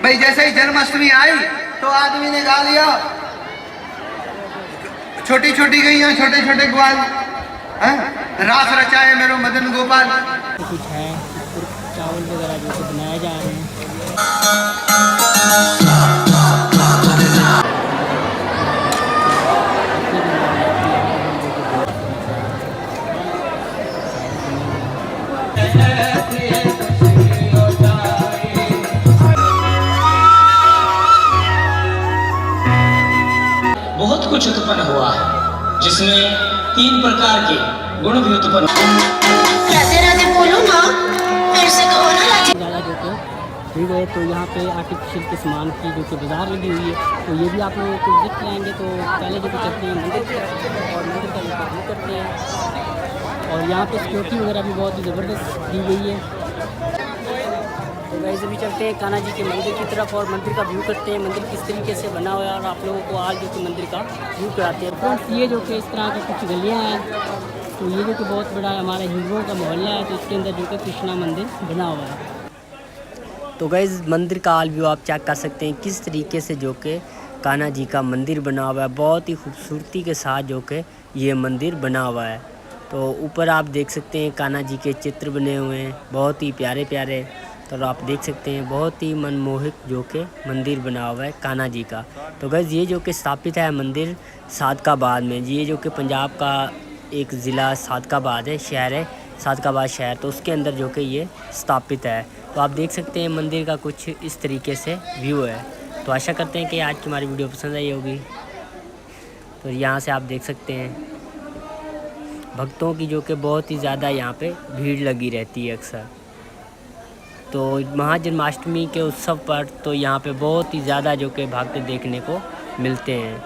भाई जैसे ही जन्माष्टमी आई तो आदमी ने गा लिया छोटी छोटी गैया छोटे छोटे ग्वाल, रास रचाए मेरो मदन गोपाल। कुछ है चावल वगैरह जो कि बनाए जा रहे हैं। बहुत कुछ उत्पन्न हुआ है जिसमें 3 प्रकार के गुण भी उत्पन्न हुए। राधे राधे बोलो ना, फिर से कहो ना राधे। ज़्यादा जो कि ठीक है, तो यहाँ पे आर्टिफिशियल के सामान की जो कि बाज़ार लगी हुई है, तो ये भी आप लोगों को विजिट कराएंगे। तो पहले जो कि चलते हैं मंदिर की तरफ और मंदिर का जो व्यू करते हैं। और यहाँ पे सिक्योरिटी वगैरह भी बहुत ही ज़बरदस्त दी गई है। तो वैसे भी चलते हैं कान्हा जी के मंदिर की तरफ और मंदिर का व्यू करते हैं, मंदिर किस तरीके से बना हुआ है और आप लोगों को आज जो कि मंदिर का व्यू कराते हैं। फ्रेंड्स ये जो कि इस तरह की कुछ गलियाँ हैं, तो ये जो कि बहुत बड़ा हमारा हिंदुओं का मोहल्ला है, तो इसके अंदर जो कि कृष्णा मंदिर बना हुआ है। तो गाइस मंदिर का ऑल व्यू आप चेक कर सकते हैं किस तरीके से जो कि कान्हा जी का मंदिर बना हुआ है, बहुत ही खूबसूरती के साथ जो कि ये मंदिर बना हुआ है। तो ऊपर आप देख सकते हैं कान्हा जी के चित्र बने हुए हैं, बहुत ही प्यारे प्यारे। तो आप देख सकते हैं बहुत ही मनमोहक जो कि मंदिर बना हुआ है कान्हा जी का। तो गाइस ये जो कि स्थापित है मंदिर सादकाबाद में, ये जो कि पंजाब का एक ज़िला सादकाबाद है, शहर है सादकाबाद शहर, तो उसके अंदर जो कि ये स्थापित है। तो आप देख सकते हैं मंदिर का कुछ इस तरीके से व्यू है। तो आशा करते हैं कि आज की हमारी वीडियो पसंद आई होगी। तो यहाँ से आप देख सकते हैं भक्तों की जो कि बहुत ही ज़्यादा यहाँ पे भीड़ लगी रहती है अक्सर। तो महाजन्माष्टमी के उत्सव पर तो यहाँ पे बहुत ही ज़्यादा जो कि भक्त देखने को मिलते हैं।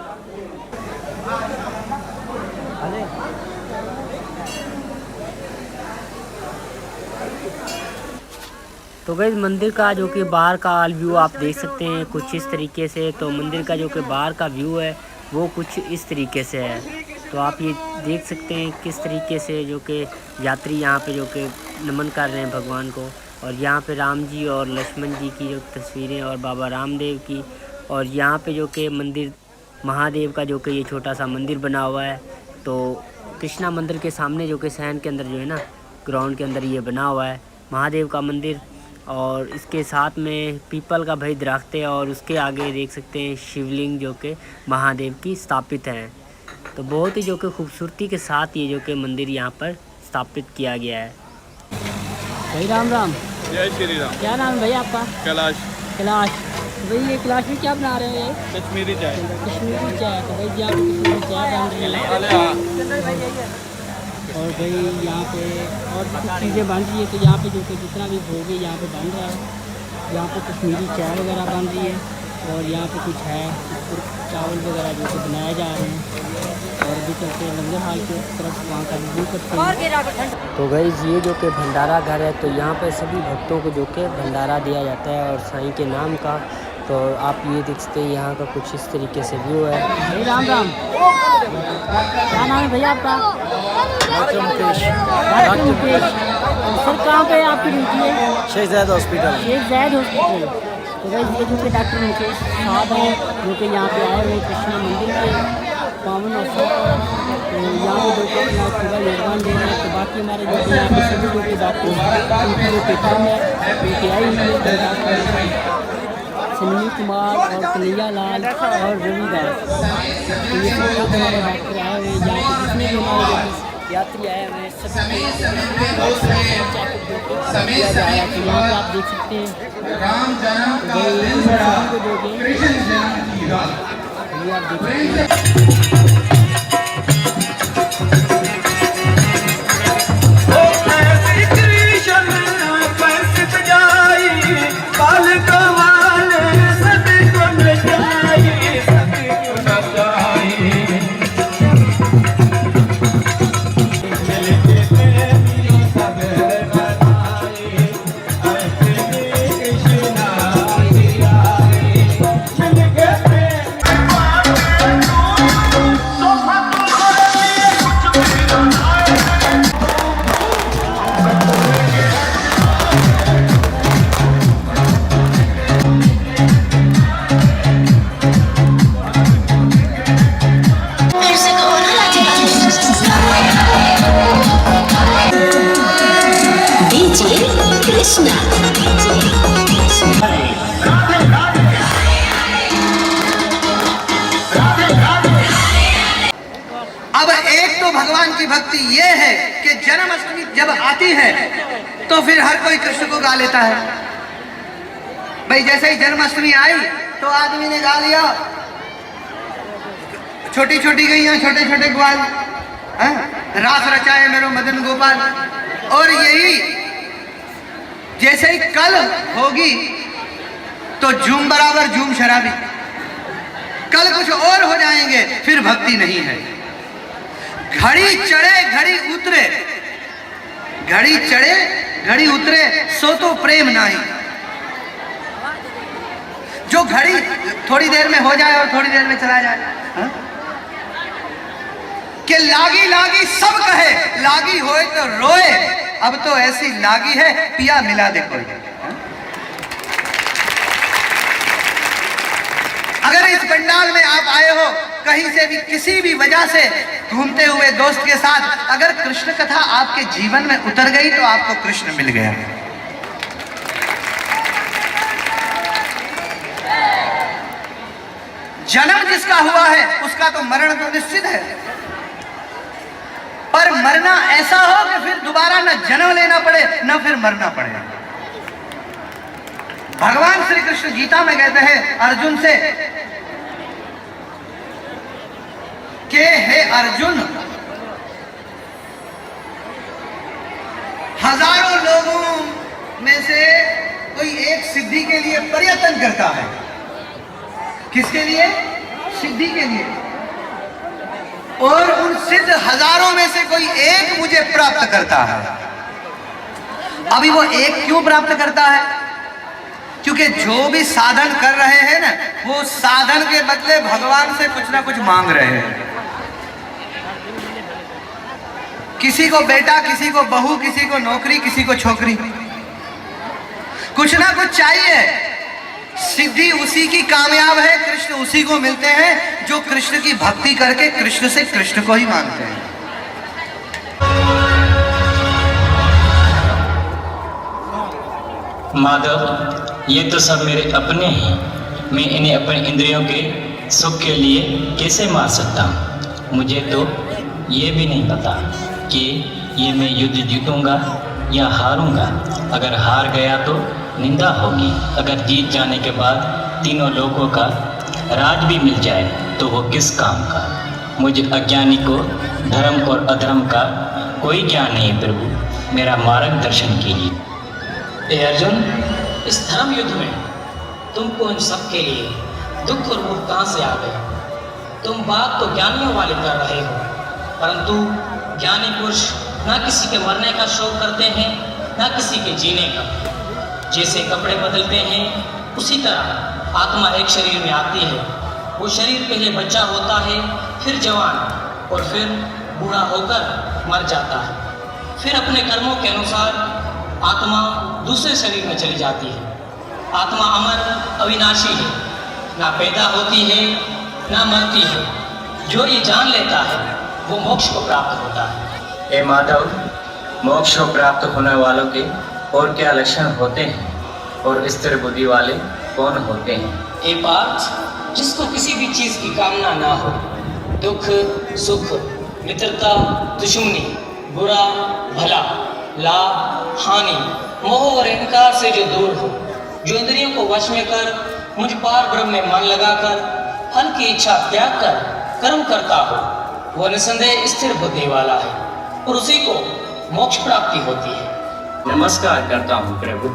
तो गाइस मंदिर का जो कि बाहर का व्यू आप देख सकते हैं कुछ इस तरीके से। तो मंदिर का जो कि बाहर का व्यू है वो कुछ इस तरीके से है। तो आप ये देख सकते हैं किस तरीके से जो कि यात्री यहाँ पे जो कि नमन कर रहे हैं भगवान को। और यहाँ पे राम जी और लक्ष्मण जी की जो तस्वीरें और बाबा रामदेव की, और यहाँ पे जो कि मंदिर महादेव का जो कि ये छोटा सा मंदिर बना हुआ है। तो कृष्णा मंदिर के सामने जो कि शहर के अंदर जो है ना ग्राउंड के अंदर ये बना हुआ है महादेव का मंदिर। और इसके साथ में पीपल का भाई दरख्त है और उसके आगे देख सकते हैं शिवलिंग जो कि महादेव की स्थापित हैं। तो बहुत ही जो कि खूबसूरती के साथ ये जो कि मंदिर यहाँ पर स्थापित किया गया है। भाई राम राम। जय श्री राम। क्या नाम है भाई आपका? कैलाश। कैलाश। तो भाई ये कैलाश में क्या बना रहे हैं? कश्मीरी चाय। कश्मीरी चाय। तो भाई जी आप कश्मीरी चाय बन रही है और भाई यहाँ पे और भी कुछ चीज़ें बन रही है। तो यहाँ पे जो कि जितना भी भोग है यहाँ पे बन रहा है। यहाँ पे कश्मीरी चाय वगैरह बन रही है और यहाँ पे कुछ है चावल वगैरह जो कि बनाए जा रहे हैं। और भी चलते हैं लंगर हाल की तरफ, वहाँ का व्यू करते हैं। तो गाइस ये जो कि भंडारा घर है, तो यहाँ पे सभी भक्तों को जो कि भंडारा दिया जाता है और साईं के नाम का। तो आप ये देख सकते हैं यहाँ का कुछ इस तरीके से व्यू है। भाई राम राम। क्या नाम है भैया आपका? डॉक्टर मुकेश। सर कहाँ पे आपकी ड्यूटी है? शेख ज़ायद हॉस्पिटल। शेख ज़ायद हॉस्पिटल। तो भाई ये जो कि डॉक्टर मुकेश साहब हैं जो कि यहाँ पे आए हुए कृष्णा मंदिर के पावन अवसर पर। तो यहाँ पे जो कि अपना पूरा योगदान दे रहे हैं। तो बाकी हमारे जो कि यहाँ पे सभी जो कि डॉक्टर उनकी जो कि टीम है उनकी आई हुई है, डॉक्टर सुनील कुमार और कन्हैया लाल और रविदास। तो ये सब हमारे डॉक्टर आए हुए हैं यहाँ पे, जितने भी हमारे यात्री आए हुए हैं सभी किया जा रहा है। तो यहाँ पे आप देख सकते हैं राम जन्म का को दोगे कृष्ण जन्म की रात। ये आप देख सकते हैं। कृष्णा अब एक तो भगवान की भक्ति ये है कि जन्माष्टमी जब आती है तो फिर हर कोई कृष्ण को गा लेता है। भाई जैसे ही जन्माष्टमी आई तो आदमी ने गा लिया, छोटी छोटी गैया छोटे छोटे ग्वाल, रास रचाए मेरो मदन गोपाल। और यही जैसे ही कल होगी तो झूम बराबर झूम शराबी, कल कुछ और हो जाएंगे, फिर भक्ति नहीं है। घड़ी चढ़े घड़ी उतरे, घड़ी चढ़े घड़ी उतरे सो तो प्रेम नहीं। जो घड़ी थोड़ी देर में हो जाए और थोड़ी देर में चला जाए, कि लागी लागी सब कहे, लागी होए तो रोए, अब तो ऐसी लागी है पिया मिला दे कोई। अगर इस पंडाल में आप आए हो कहीं से भी किसी भी वजह से घूमते हुए दोस्त के साथ, अगर कृष्ण कथा आपके जीवन में उतर गई तो आपको कृष्ण मिल गया। जन्म जिसका हुआ है उसका तो मरण तो निश्चित है, पर मरना ऐसा हो कि फिर दोबारा न जन्म लेना पड़े न फिर मरना पड़े। भगवान श्री कृष्ण गीता में कहते हैं अर्जुन से कि हे अर्जुन, हजारों लोगों में से कोई एक सिद्धि के लिए प्रयत्न करता है। किसके लिए? सिद्धि के लिए। और उन सिद्ध हजारों में से कोई एक मुझे प्राप्त करता है। अभी वो एक क्यों प्राप्त करता है? क्योंकि जो भी साधन कर रहे हैं ना, वो साधन के बदले भगवान से कुछ ना कुछ मांग रहे हैं। किसी को बेटा, किसी को बहू, किसी को नौकरी, किसी को छोकरी, कुछ ना कुछ चाहिए। सिद्धि उसी की कामयाब है, कृष्ण उसी को मिलते हैं जो कृष्ण की भक्ति करके कृष्ण से कृष्ण को ही मांगते हैं। माधव, ये तो सब मेरे अपने हैं, मैं इन्हें अपने इंद्रियों के सुख के लिए कैसे मार सकता हूँ? मुझे तो ये भी नहीं पता कि ये मैं युद्ध जीतूंगा या हारूंगा। अगर हार गया तो निंदा होगी, अगर जीत जाने के बाद तीनों लोगों का राज भी मिल जाए तो वो किस काम का? मुझे अज्ञानी को धर्म और अधर्म का कोई ज्ञान नहीं प्रभु, मेरा मार्गदर्शन कीजिए। हे अर्जुन, इस धर्म युद्ध में तुमको इन सब के लिए दुख और मोह कहाँ से आ गए? तुम बात तो ज्ञानियों वाली कर रहे हो, परंतु ज्ञानी पुरुष ना किसी के मरने का शौक करते हैं ना किसी के जीने का। जैसे कपड़े बदलते हैं उसी तरह आत्मा एक शरीर में आती है। वो शरीर पहले बच्चा होता है, फिर जवान और फिर बूढ़ा होकर मर जाता है। फिर अपने कर्मों के अनुसार आत्मा दूसरे शरीर में चली जाती है। आत्मा अमर अविनाशी है, ना पैदा होती है ना मरती है। जो ये जान लेता है वो मोक्ष को प्राप्त होता है। हे माधव, मोक्ष को प्राप्त होने वालों के और क्या लक्षण होते हैं और स्थिर बुद्धि वाले कौन होते हैं? हे पार्थ, जिसको किसी भी चीज की कामना ना हो, दुख सुख, मित्रता दुश्मनी, बुरा भला, लाभ हानि, मोह और इनकार से जो दूर हो, जो इंद्रियों को वश में कर मुझ पार ब्रह्म में मन लगाकर फल की इच्छा त्याग कर कर्म करता हो, वो निसंदेह स्थिर बुद्धि वाला है और उसी को मोक्ष प्राप्ति होती है। नमस्कार करता हूँ प्रभु।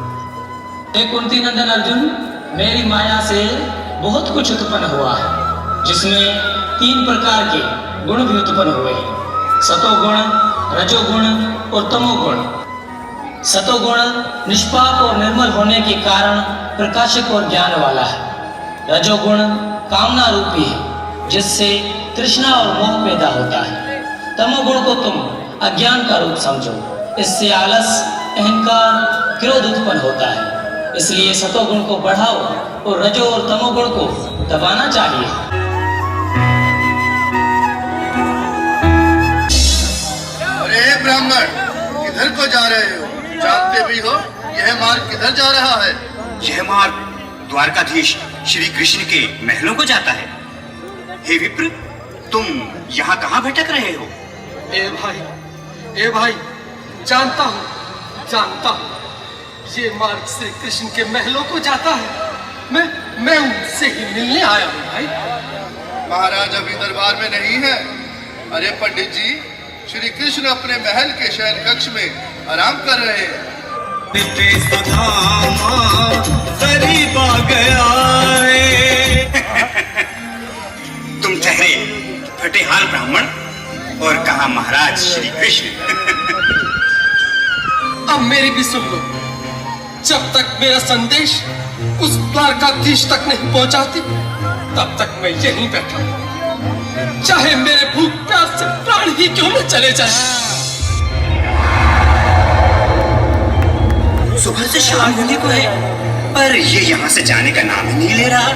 हे कुंती नंदन अर्जुन, मेरी माया से बहुत कुछ उत्पन्न हुआ है, जिसमें 3 प्रकार के गुण भी उत्पन्न हुए हैं, सतोगुण, रजोगुण और तमोगुण। सतोगुण निष्पाप और निर्मल होने के कारण प्रकाशक और ज्ञान वाला है। रजोगुण कामना रूपी है, जिससे तृष्णा और मोह पैदा होता है। तमोगुण को तुम अज्ञान का रूप समझो, इससे आलस, अहंकार, क्रोध उत्पन्न होता है। इसलिए सतोगुण को बढ़ाओ और रजो और तमोगुण को दबाना चाहिए। अरे ब्राह्मण, किधर को जा रहे हो? जानते भी हो ये यह मार्ग किधर जा रहा है? यह मार्ग द्वारकाधीश श्री कृष्ण के महलों को जाता है। हे विप्र, तुम यहाँ कहाँ भटक रहे हो? ए भाई, जानता हूँ, ये मार्ग श्री कृष्ण के महलों को जाता है। मैं उनसे ही मिलने आया हूँ भाई। महाराज अभी दरबार में नहीं है। अरे पंडित जी, श्री कृष्ण अपने महल के शयन कक्ष में आराम कर रहे हैं। करीब आ गया तुम ठहरे फटेहाल ब्राह्मण, और कहा महाराज श्री कृष्ण। अब मेरी भी सुन लो। जब तक मेरा संदेश उस द्वारकाधीश तक नहीं पहुंचाती, तब तक मैं यहीं बैठा हूं, चाहे मेरे भूख प्यास से प्राण ही क्यों न चले जाए। सुबह से शाम होने को है, पर ये यहाँ से जाने का नाम ही नहीं ले रहा।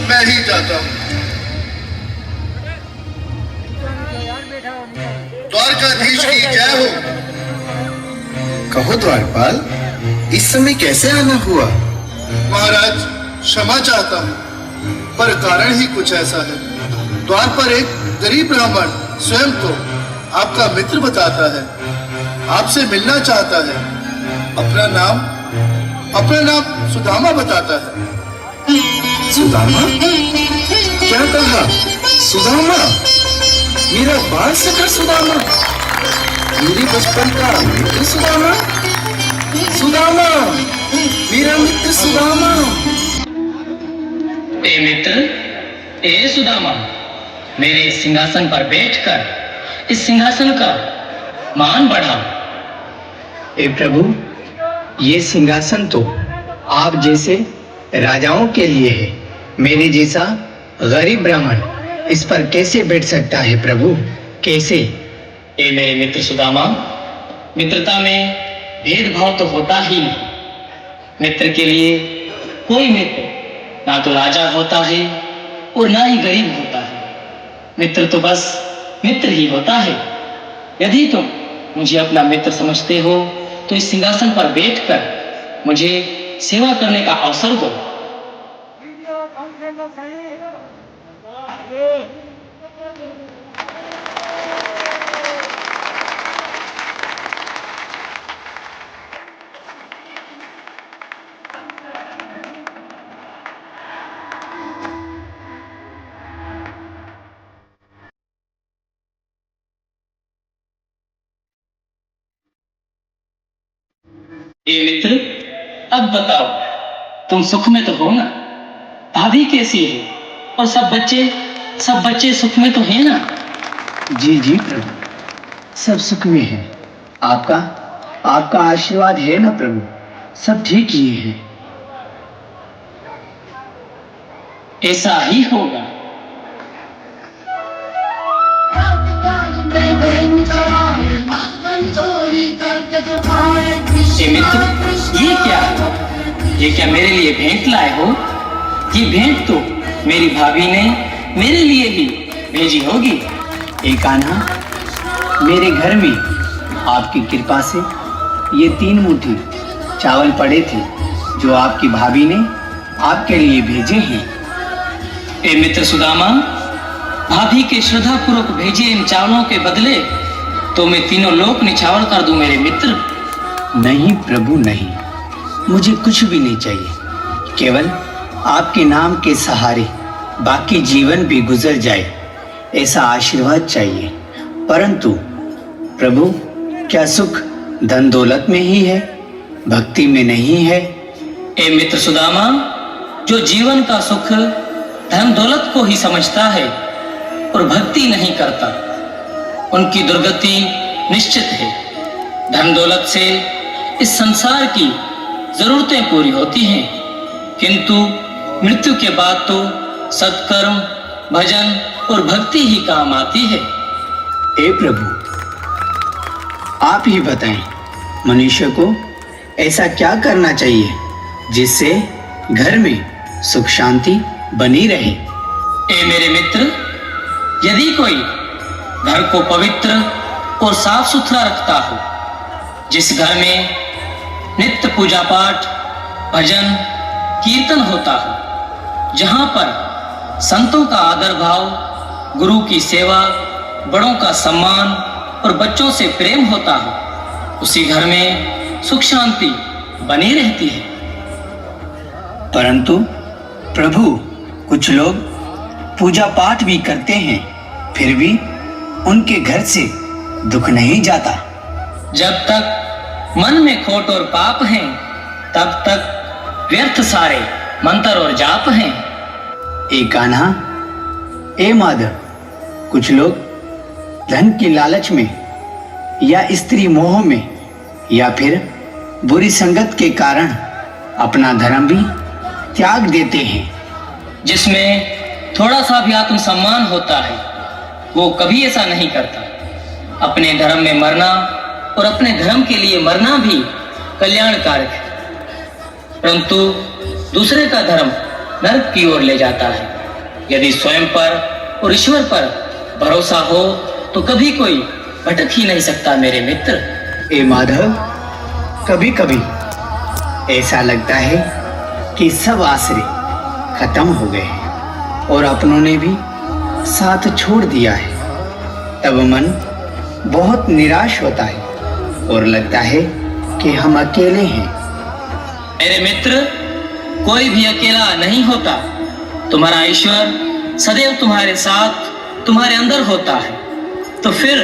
मैं ही जाता हूँ। द्वारकाधीश की जय हो। कहो द्वारपाल, इस समय कैसे आना हुआ? महाराज क्षमा चाहता हूँ, पर कारण ही कुछ ऐसा है। द्वार पर एक गरीब ब्राह्मण स्वयं तो आपका मित्र बताता है, आपसे मिलना चाहता है। अपना नाम सुदामा बताता है। सुदामा? क्या कहा? सुदामा? मेरा बाल सखा सुदामा, मेरे बचपन का मित्र सुदामा, सुदामा, मेरा मित्र सुदामा। ए मित्र, ए सुदामा, मेरे सिंहासन पर बैठकर इस सिंहासन का मान बढ़ा। ए प्रभु, ये सिंहासन तो आप जैसे राजाओं के लिए है। मेरे जैसा गरीब ब्राह्मण इस पर कैसे बैठ सकता है प्रभु, कैसे? ए मेरे मित्र सुदामा, मित्रता में भेदभाव तो होता ही नहीं। मित्र के लिए कोई मित्र ना तो राजा होता है और ना ही गरीब होता है। मित्र तो बस मित्र ही होता है। यदि तुम मुझे अपना मित्र समझते हो तो इस सिंहासन पर बैठकर मुझे सेवा करने का अवसर दो। ए मित्र, अब बताओ, तुम सुख में तो हो ना? भाभी कैसी है? और सब बच्चे सुख में तो हैं ना? जी जी प्रभु, सब सुख में है। आपका आशीर्वाद है ना प्रभु, सब ठीक ही है। ऐसा ही होगा। मित्र, ये क्या है? ये क्या मेरे लिए भेंट लाए हो? ये भेंट तो मेरी भाभी ने मेरे लिए ही भेजी होगी। एक आना, मेरे घर में आपकी कृपा से ये 3 मुट्ठी चावल पड़े थे जो आपकी भाभी ने आपके लिए भेजे हैं। ए मित्र सुदामा, भाभी के श्रद्धा पूर्वक भेजे इन चावलों के बदले तो मैं तीनों लोक निछावर कर दूं मेरे मित्र। नहीं प्रभु नहीं, मुझे कुछ भी नहीं चाहिए। केवल आपके नाम के सहारे बाकी जीवन भी गुजर जाए, ऐसा आशीर्वाद चाहिए। परंतु प्रभु, क्या सुख धन दौलत में ही है, भक्ति में नहीं है? ए मित्र सुदामा, जो जीवन का सुख धन दौलत को ही समझता है और भक्ति नहीं करता, उनकी दुर्गति निश्चित है। धन दौलत से इस संसार की जरूरतें पूरी होती हैं, किंतु मृत्यु के बाद तो सत्कर्म, भजन और भक्ति ही काम आती है। हे प्रभु, आप ही बताएं, मनुष्य को ऐसा क्या करना चाहिए जिससे घर में सुख शांति बनी रहे? ए मेरे मित्र, यदि कोई घर को पवित्र और साफ सुथरा रखता हो, जिस घर में नित्य पूजा पाठ, भजन, कीर्तन होता हो, जहाँ पर संतों का आदर भाव, गुरु की सेवा, बड़ों का सम्मान और बच्चों से प्रेम होता हो, उसी घर में सुख शांति बनी रहती है। परंतु प्रभु, कुछ लोग पूजा पाठ भी करते हैं, फिर भी उनके घर से दुख नहीं जाता। जब तक मन में खोट और पाप हैं, तब तक व्यर्थ सारे मंत्र और जाप हैं। ए कान्हा, ए माधव, कुछ लोग धन की लालच में या स्त्री मोह में या फिर बुरी संगत के कारण अपना धर्म भी त्याग देते हैं। जिसमें थोड़ा सा भी आत्मसम्मान होता है, वो कभी ऐसा नहीं करता। अपने धर्म में मरना और अपने धर्म के लिए मरना भी कल्याणकारक है, परंतु दूसरे का धर्म नरक की ओर ले जाता है। यदि स्वयं पर और ईश्वर पर भरोसा हो तो कभी कोई भटक ही नहीं सकता मेरे मित्र। ए माधव, कभी कभी ऐसा लगता है कि सब आसरे खत्म हो गए हैं और अपनों ने भी साथ छोड़ दिया है। तब मन बहुत निराश होता है और लगता है कि हम अकेले हैं। मेरे मित्र, कोई भी अकेला नहीं होता। तुम्हारा ईश्वर सदैव तुम्हारे साथ, तुम्हारे अंदर होता है। तो फिर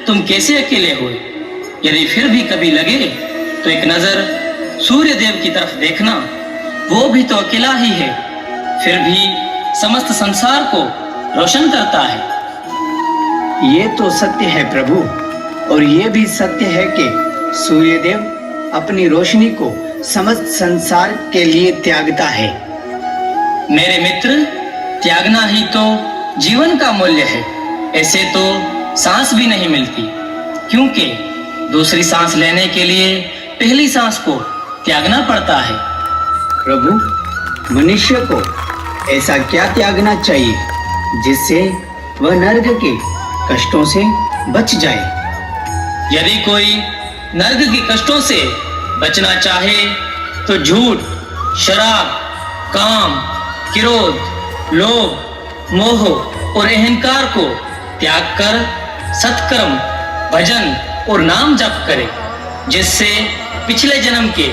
तुम कैसे अकेले हुए? यदि फिर भी कभी लगे तो एक नजर सूर्य देव की तरफ देखना, वो भी तो अकेला ही है, फिर भी समस्त संसार को रोशन करता है। ये तो सत्य है प्रभु, और ये भी सत्य है कि सूर्यदेव अपनी रोशनी को समस्त संसार के लिए त्यागता है। मेरे मित्र, त्यागना ही तो जीवन का मूल्य है। ऐसे तो सांस भी नहीं मिलती, क्योंकि दूसरी सांस लेने के लिए पहली सांस को त्यागना पड़ता है। प्रभु, मनुष्य को ऐसा क्या त्यागना चाहिए जिससे वह नरक के कष्टों से बच जाए? यदि कोई नरक के कष्टों से बचना चाहे तो झूठ, शराब, काम, क्रोध, लोभ, मोह और अहंकार को त्याग कर सत्कर्म, भजन और नाम जप करे, जिससे पिछले जन्म के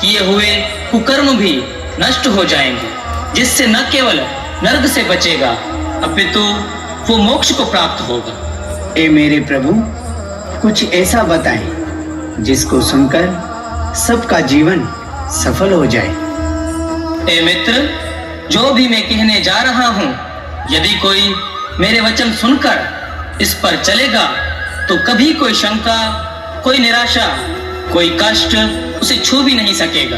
किए हुए कुकर्म भी नष्ट हो जाएंगे, जिससे न केवल नरक से बचेगा अपितु वो मोक्ष को प्राप्त होगा। ए मेरे प्रभु, कुछ ऐसा बताएं जिसको सुनकर सबका जीवन सफल हो जाए। ए मित्र, जो भी मैं कहने जा रहा हूँ, यदि कोई मेरे वचन सुनकर इस पर चलेगा तो कभी कोई शंका, कोई निराशा, कोई कष्ट उसे छू भी नहीं सकेगा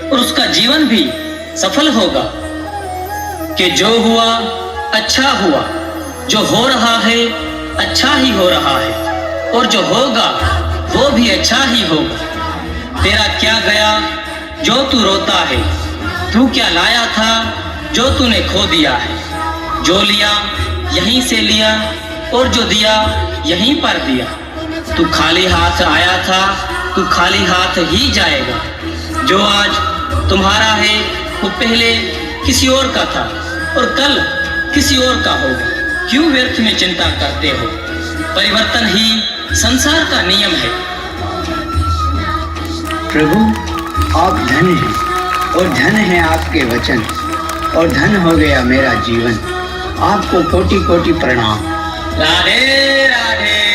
और उसका जीवन भी सफल होगा। कि जो हुआ अच्छा हुआ, जो हो रहा है अच्छा ही हो रहा है, और जो होगा वो भी अच्छा ही होगा। तेरा क्या गया जो तू रोता है? तू क्या लाया था जो तूने खो दिया है? जो लिया यहीं से लिया और जो दिया यहीं पर दिया। तू खाली हाथ आया था, तू खाली हाथ ही जाएगा। जो आज तुम्हारा है वो पहले किसी और का था और कल किसी और का होगा। क्यों व्यर्थ में चिंता करते हो? परिवर्तन ही संसार का नियम है। प्रभु, आप धन हैं और धन है आपके वचन, और धन हो गया मेरा जीवन। आपको कोटि कोटि प्रणाम। राधे राधे।